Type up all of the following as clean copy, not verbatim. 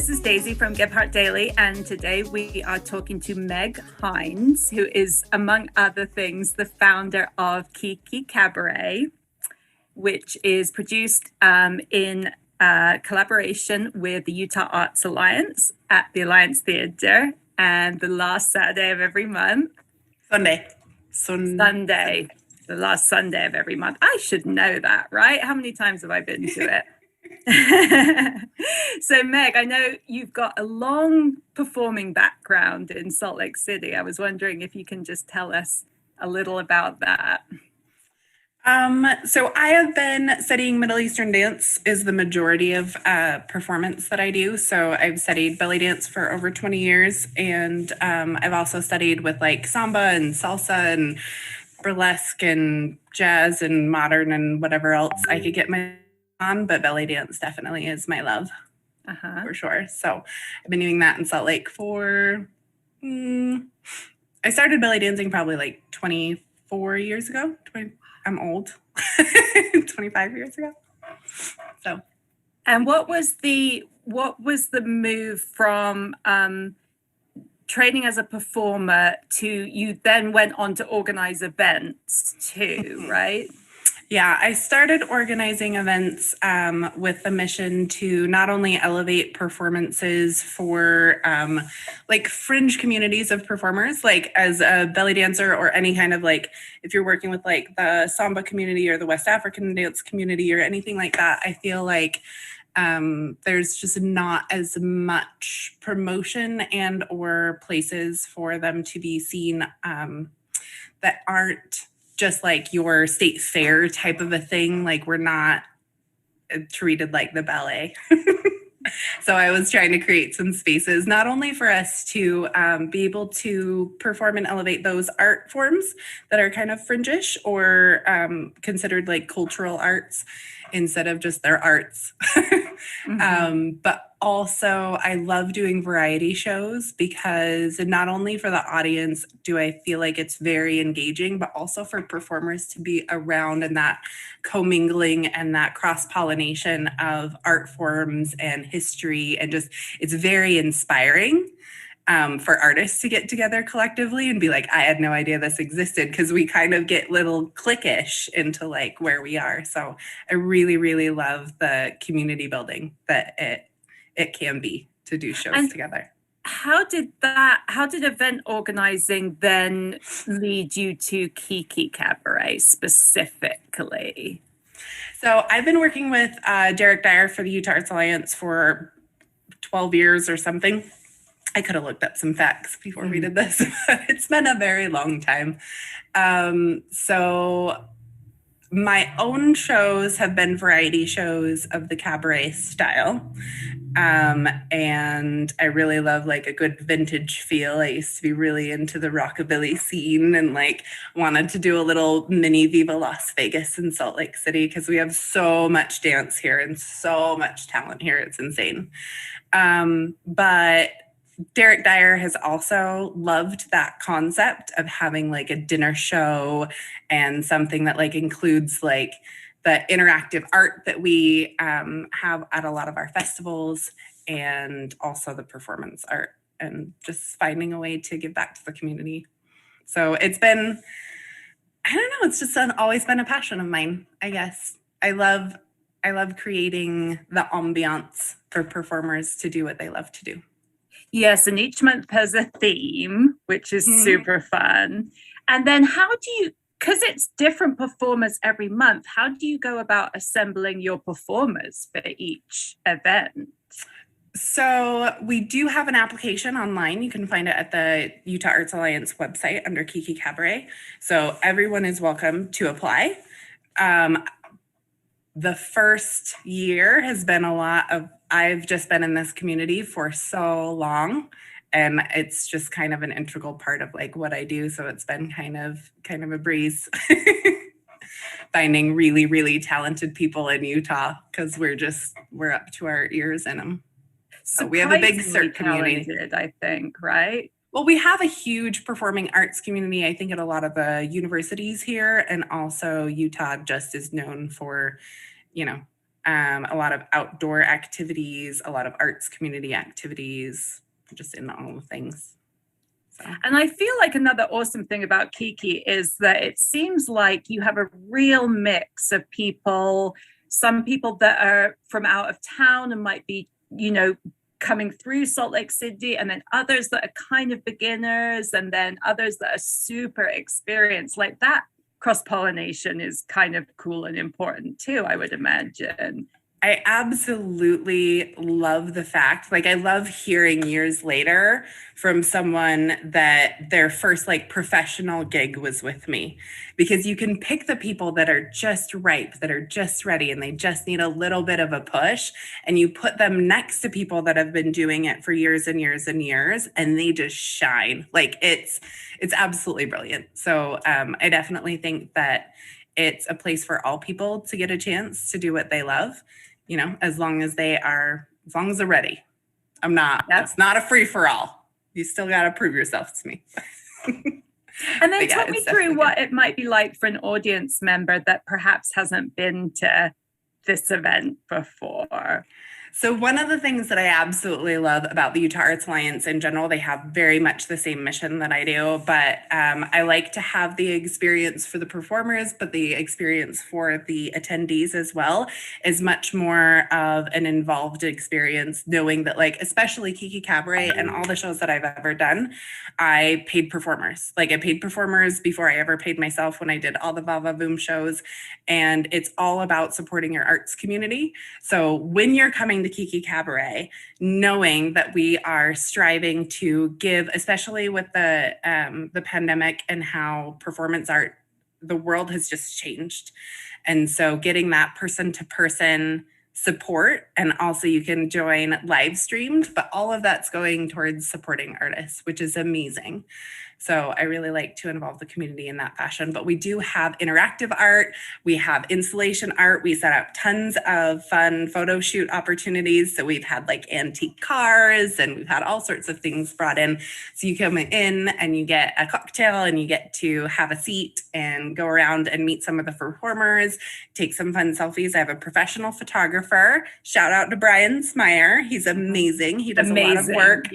this is Daisy from Gephardt Daily, and today we are talking to Meg Hinds, who is, among other things, the founder of Kiki Cabaret, which is produced in collaboration with the Utah Arts Alliance at the Alliance Theater, and the last Saturday of every month. Sunday. The last Sunday of every month. I should know that, right? How many times have I been to it? So Meg, I know you've got a long performing background in Salt Lake City. I was wondering if you can just tell us a little about that. So I have been studying Middle Eastern dance is the majority of performance that I do. So I've studied belly dance for over 20 years. And I've also studied with like samba and salsa and burlesque and jazz and modern and whatever else I could get my on, but belly dance definitely is my love for sure. So I've been doing that in Salt Lake for, I started belly dancing probably like 24 years ago. I'm old, 25 years ago. So, and what was the move from training as a performer to you then went on to organize events too, right? Yeah, I started organizing events with the mission to not only elevate performances for like fringe communities of performers, like as a belly dancer or any kind of like, if you're working with like the samba community or the West African dance community or anything like that, I feel like there's just not as much promotion and or places for them to be seen that aren't just like your state fair type of a thing. Like we're not treated like the ballet. So I was trying to create some spaces, not only for us to be able to perform and elevate those art forms that are kind of fringish or considered like cultural arts instead of just their arts. But also I love doing variety shows because not only for the audience do I feel like it's very engaging, but also for performers to be around and that commingling and that cross-pollination of art forms and history. And just, it's very inspiring for artists to get together collectively and be like, I had no idea this existed, because we kind of get little cliquish into like where we are. So I really, really love the community building that it can be to do shows together. How did event organizing then lead you to Kiki Cabaret specifically? So I've been working with Derek Dyer for the Utah Arts Alliance for 12 years or something. I could have looked up some facts before we did this, but it's been a very long time. So my own shows have been variety shows of the cabaret style. And I really love like a good vintage feel. I used to be really into the rockabilly scene and like wanted to do a little mini Viva Las Vegas in Salt Lake City because we have so much dance here and so much talent here. It's insane. But Derek Dyer has also loved that concept of having like a dinner show and something that like includes like the interactive art that we have at a lot of our festivals and also the performance art and just finding a way to give back to the community. So it's been, I don't know, it's just always been a passion of mine, I guess. I love creating the ambiance for performers to do what they love to do. Yes, and each month has a theme, which is super fun. And then how do you, because it's different performers every month, how do you go about assembling your performers for each event? So we do have an application online. You can find it at the Utah Arts Alliance website under Kiki Cabaret. So everyone is welcome to apply. The first year has been a lot of, I've just been in this community for so long, and it's just kind of an integral part of like what I do. So it's been kind of a breeze finding really, really talented people in Utah because we're up to our ears in them. So we have a big CERT community, I think, right? Well, we have a huge performing arts community, I think, at a lot of the universities here. And also Utah just is known for, you know, a lot of outdoor activities, a lot of arts community activities, just in all the things. So. And I feel like another awesome thing about Kiki is that it seems like you have a real mix of people, some people that are from out of town and might be, coming through Salt Lake City, and then others that are kind of beginners, and then others that are super experienced. Like that cross-pollination is kind of cool and important too, I would imagine. I absolutely love the fact, like, I love hearing years later from someone that their first like professional gig was with me, because you can pick the people that are just ripe, that are just ready, and they just need a little bit of a push, and you put them next to people that have been doing it for years and years and years, and they just shine. Like it's absolutely brilliant. So I definitely think that it's a place for all people to get a chance to do what they love. As long as they're ready. It's not a free for all. You still got to prove yourself to me. And then talk me through what it might be like for an audience member that perhaps hasn't been to this event before. So one of the things that I absolutely love about the Utah Arts Alliance in general, they have very much the same mission that I do, but I like to have the experience for the performers, but the experience for the attendees as well is much more of an involved experience, knowing that, like, especially Kiki Cabaret and all the shows that I've ever done, I paid performers. Like, I paid performers before I ever paid myself when I did all the Va Va Voom shows, and it's all about supporting your arts community. So when you're coming to Kiki Cabaret, knowing that we are striving to give, especially with the pandemic and how performance art, the world has just changed. And so getting that person-to-person support, and also you can join live streamed, but all of that's going towards supporting artists, which is amazing. So I really like to involve the community in that fashion. But we do have interactive art. We have installation art. We set up tons of fun photo shoot opportunities. So we've had like antique cars, and we've had all sorts of things brought in. So you come in and you get a cocktail, and you get to have a seat and go around and meet some of the performers, take some fun selfies. I have a professional photographer. Shout out to Brian Smyer. He's amazing. He does a lot of work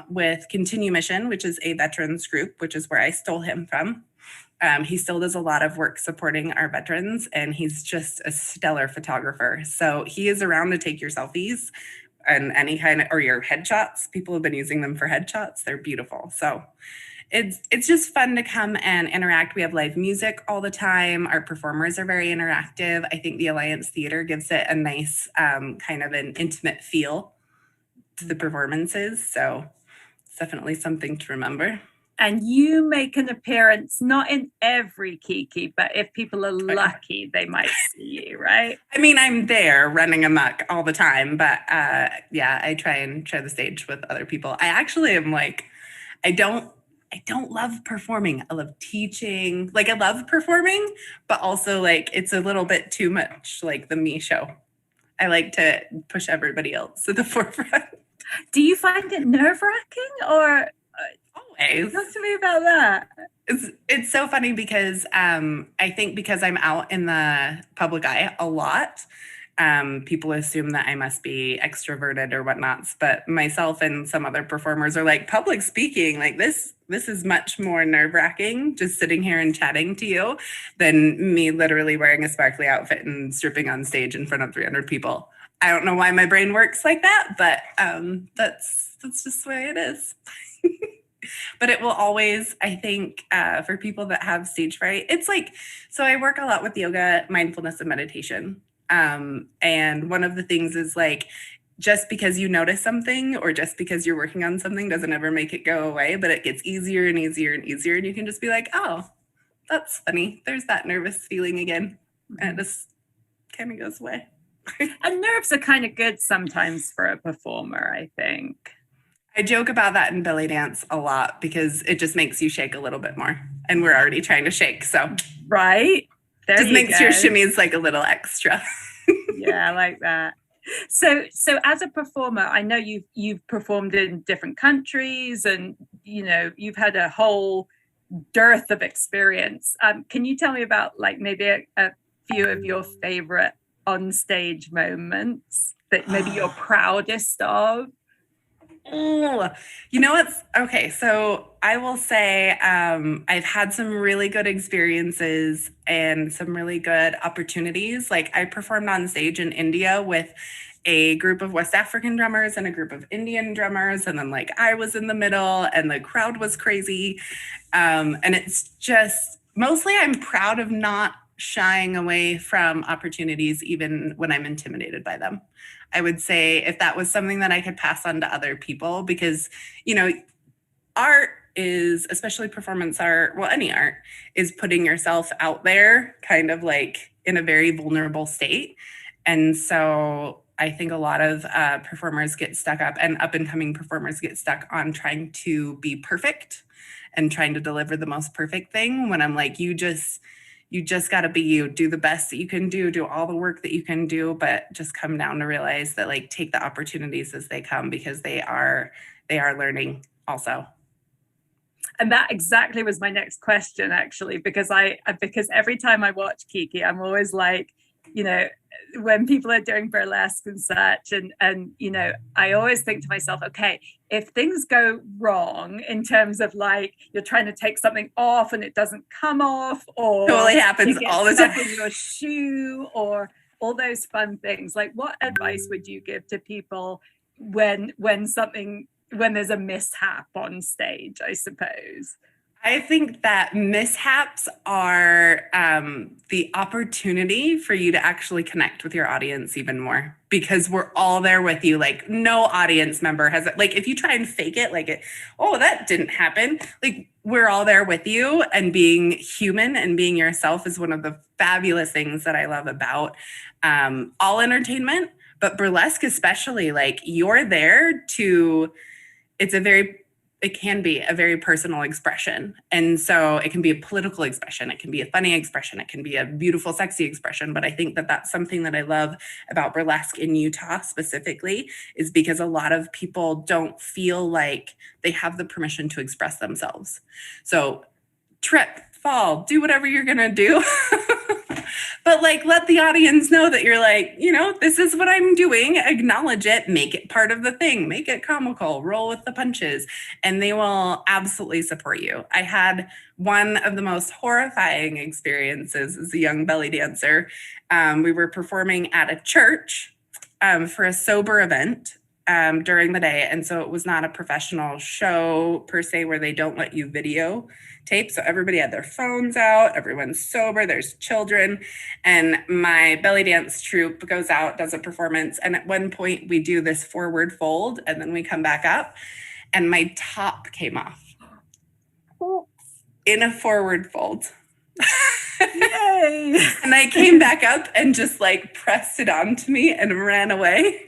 with Continue Mission, which is a veterans group, which is where I stole him from. He still does a lot of work supporting our veterans, and he's just a stellar photographer. So he is around to take your selfies and any kind of, or your headshots. People have been using them for headshots. They're beautiful. So it's just fun to come and interact. We have live music all the time. Our performers are very interactive. I think the Alliance Theater gives it a nice kind of an intimate feel to the performances. So it's definitely something to remember. And you make an appearance, not in every Kiki, but if people are lucky, they might see you, right? I mean, I'm there running amok all the time, but yeah, I try and share the stage with other people. I actually am like, I don't love performing. I love teaching. Like, I love performing, but also like it's a little bit too much like the me show. I like to push everybody else to the forefront. Do you find it nerve-wracking, or always? Talk to me about that. It's so funny because I think because I'm out in the public eye a lot, people assume that I must be extroverted or whatnots, but myself and some other performers are like, public speaking, like this is much more nerve-wracking just sitting here and chatting to you than me literally wearing a sparkly outfit and stripping on stage in front of 300 people. I don't know why my brain works like that, but that's just the way it is. But it will always, I think, for people that have stage fright, it's like, so I work a lot with yoga, mindfulness, and meditation. And one of the things is like, just because you notice something or just because you're working on something doesn't ever make it go away, but it gets easier and easier and easier. And you can just be like, oh, that's funny. There's that nervous feeling again. And it just kind of goes away. And nerves are kind of good sometimes for a performer, I think. I joke about that in belly dance a lot because it just makes you shake a little bit more. And we're already trying to shake. So right. There just makes your shimmies like a little extra. Yeah, I like that. So as a performer, I know you've performed in different countries, and you've had a whole dearth of experience. Can you tell me about like maybe a few of your favorite on stage moments that maybe you're proudest of? Oh, you know what's okay. So I will say I've had some really good experiences and some really good opportunities. Like I performed on stage in India with a group of West African drummers and a group of Indian drummers. And then like I was in the middle and the crowd was crazy. And it's just mostly I'm proud of not shying away from opportunities, even when I'm intimidated by them. I would say if that was something that I could pass on to other people, because, you know, art is, especially performance art, well, any art is putting yourself out there kind of like in a very vulnerable state. And so I think a lot of performers get stuck up and up and coming performers get stuck on trying to be perfect and trying to deliver the most perfect thing when I'm like, you just got to be you, do the best that you can do all the work that you can do, but just come down to realize that like take the opportunities as they come because they are learning also. And that exactly was my next question, actually, because every time I watch Kiki, I'm always like, you know, when people are doing burlesque and such, and you know, I always think to myself, okay, if things go wrong in terms of like you're trying to take something off and it doesn't come off, or totally happens all the time in your shoe, or all those fun things, like what advice would you give to people when there's a mishap on stage, I suppose? I think that mishaps are the opportunity for you to actually connect with your audience even more because we're all there with you. Like no audience member has it. Like if you try and fake it, like that didn't happen. Like we're all there with you, and being human and being yourself is one of the fabulous things that I love about all entertainment, but burlesque especially. Like you're there to. It can be a very personal expression. And so it can be a political expression. It can be a funny expression. It can be a beautiful, sexy expression. But I think that that's something that I love about burlesque in Utah specifically, is because a lot of people don't feel like they have the permission to express themselves. So trip, fall, do whatever you're going to do. But like, let the audience know that you're like, you know, this is what I'm doing. Acknowledge it, make it part of the thing, make it comical, roll with the punches, and they will absolutely support you. I had one of the most horrifying experiences as a young belly dancer. We were performing at a church for a sober event during the day. And so it was not a professional show per se where they don't let you video tape. So everybody had their phones out, everyone's sober, there's children. And my belly dance troupe goes out, does a performance. And at one point we do this forward fold and then we come back up and my top came off in a forward fold. Yay! And I came back up and just like pressed it onto me and ran away.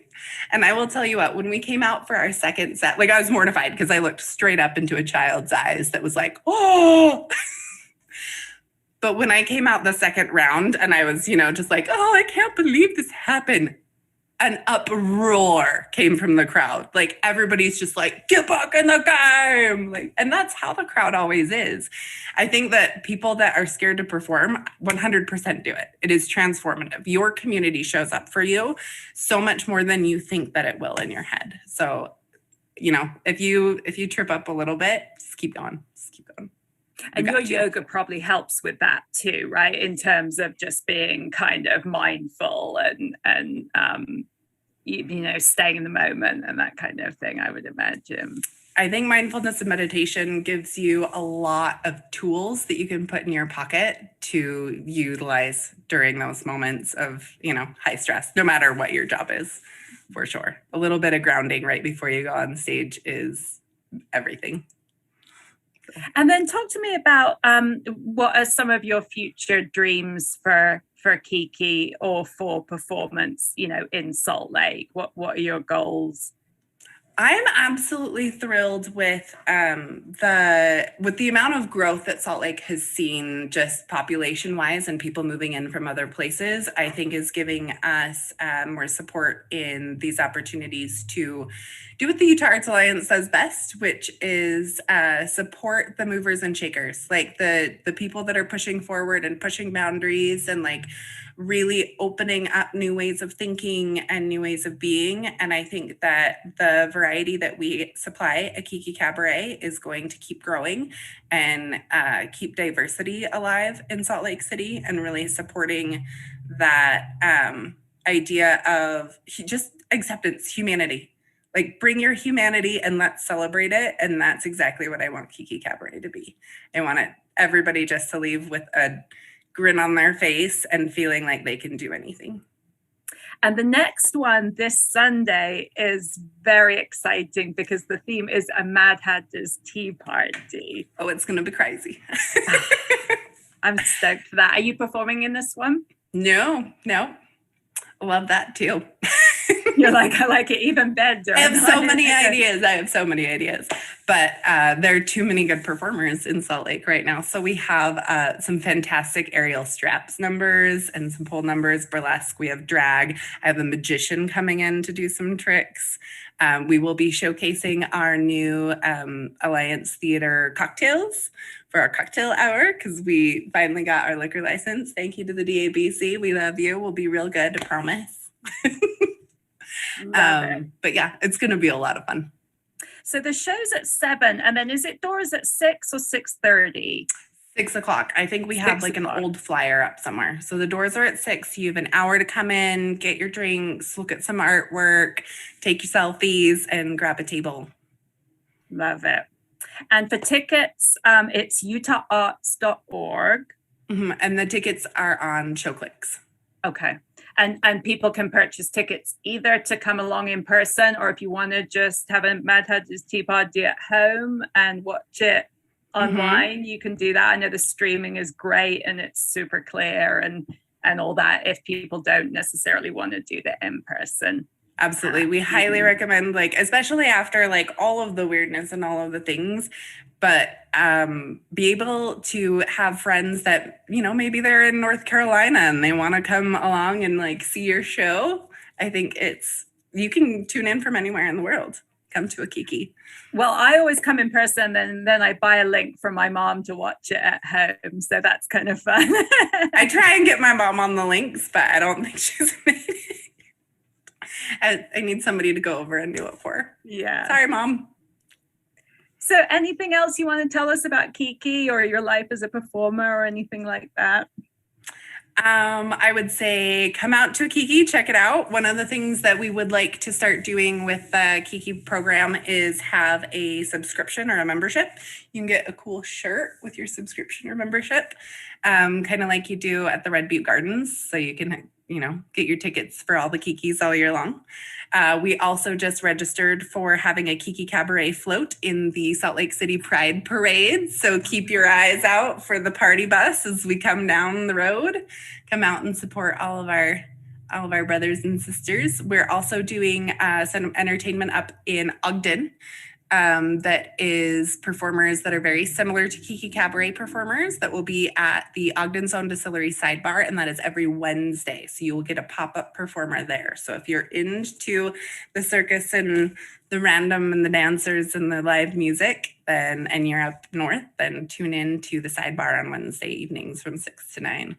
And I will tell you what, when we came out for our second set, like I was mortified because I looked straight up into a child's eyes that was like, oh. But when I came out the second round and I was, you know, just like, oh, I can't believe this happened. An uproar came from the crowd. Like everybody's just like, get back in the game. Like, and that's how the crowd always is. I think that people that are scared to perform 100% do it. It is transformative. Your community shows up for you so much more than you think that it will in your head. So, you know, if you trip up a little bit, just keep going. Just keep going. And your yoga probably helps with that too, right? In terms of just being kind of mindful and you know, staying in the moment and that kind of thing, I would imagine. I think mindfulness and meditation gives you a lot of tools that you can put in your pocket to utilize during those moments of, you know, high stress, no matter what your job is, for sure. A little bit of grounding right before you go on stage is everything. And then talk to me about what are some of your future dreams for Kiki or for performance, you know, in Salt Lake? What are your goals? I'm absolutely thrilled with the amount of growth that Salt Lake has seen, just population wise, and people moving in from other places. I think is giving us more support in these opportunities to do what the Utah Arts Alliance does best, which is support the movers and shakers, like the people that are pushing forward and pushing boundaries and like really opening up new ways of thinking and new ways of being. And I think that the variety that we supply at Kiki Cabaret is going to keep growing and keep diversity alive in Salt Lake City, and really supporting that idea of just acceptance, humanity. Like, bring your humanity and let's celebrate it. And that's exactly what I want Kiki Cabaret to be. I want everybody just to leave with a grin on their face and feeling like they can do anything. And the next one this Sunday is very exciting because the theme is a Mad Hatter's Tea Party. Oh, it's going to be crazy. I'm stoked for that. Are you performing in this one? No. I love that too. You're like, I like it even better. I have so many ideas. But there are too many good performers in Salt Lake right now. So we have some fantastic aerial straps numbers and some pole numbers, burlesque. We have drag. I have a magician coming in to do some tricks. We will be showcasing our new Alliance Theater cocktails for our cocktail hour, because we finally got our liquor license. Thank you to the DABC. We love you. We'll be real good, I promise. But yeah, it's going to be a lot of fun. So the show's at 7, and then is it doors at 6 or 6:30? 6 o'clock. I think we have like an old flyer up somewhere. So the doors are at 6. You have an hour to come in, get your drinks, look at some artwork, take your selfies, and grab a table. Love it. And for tickets, it's utaharts.org. Mm-hmm. And the tickets are on ShowClicks. Okay. And people can purchase tickets either to come along in person, or if you want to just have a Mad Hatter's Tea Party at home and watch it online, you can do that. I know the streaming is great and it's super clear and all that, if people don't necessarily want to do the in-person. Absolutely. We highly recommend, like, especially after like all of the weirdness and all of the things, but be able to have friends that, you know, maybe they're in North Carolina and they want to come along and like see your show. I think you can tune in from anywhere in the world. Come to a Kiki. Well, I always come in person, and then I buy a link from my mom to watch it at home. So that's kind of fun. I try and get my mom on the links, but I don't think she's made it. I need somebody to go over and do it for her. Yeah. Sorry, Mom. So anything else you want to tell us about Kiki or your life as a performer or anything like that? I would say come out to a Kiki, check it out. One of the things that we would like to start doing with the Kiki program is have a subscription or a membership. You can get a cool shirt with your subscription or membership, kind of like you do at the Red Butte Gardens. So you can, get your tickets for all the Kikis all year long. We also just registered for having a Kiki Cabaret float in the Salt Lake City Pride Parade. So keep your eyes out for the party bus as we come down the road. Come out and support all of our brothers and sisters. We're also doing some entertainment up in Ogden. That is performers that are very similar to Kiki Cabaret performers that will be at the Ogden Zone Distillery Sidebar, and that is every Wednesday. So you will get a pop-up performer there. So if you're into the circus and the random and the dancers and the live music, and you're up north, then tune in to the Sidebar on Wednesday evenings from 6 to 9.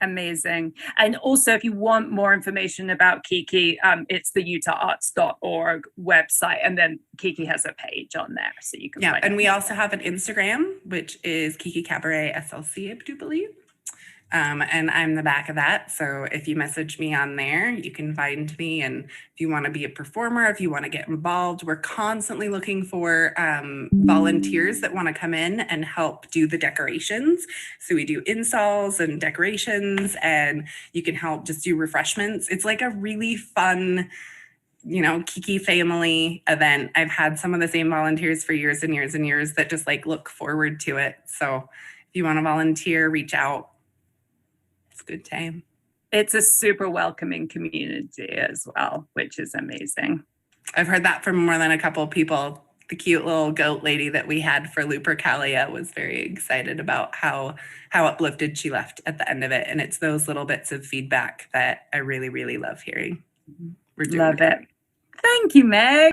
Amazing. And also, if you want more information about Kiki, it's the utaharts.org website, and then Kiki has a page on there, so you can find and we also have an Instagram, which is Kiki Cabaret SLC, I do believe. And I'm the back of that. So if you message me on there, you can find me. And if you want to be a performer, if you want to get involved, we're constantly looking for volunteers that want to come in and help do the decorations. So we do installs and decorations, and you can help just do refreshments. It's like a really fun, Kiki family event. I've had some of the same volunteers for years and years and years that just like look forward to it. So if you want to volunteer, reach out. Good time. It's a super welcoming community as well, which is amazing. I've heard that from more than a couple of people. The cute little goat lady that we had for Lupercalia was very excited about how uplifted she left at the end of it. And it's those little bits of feedback that I really, really love hearing. Love it. Thank you, Meg.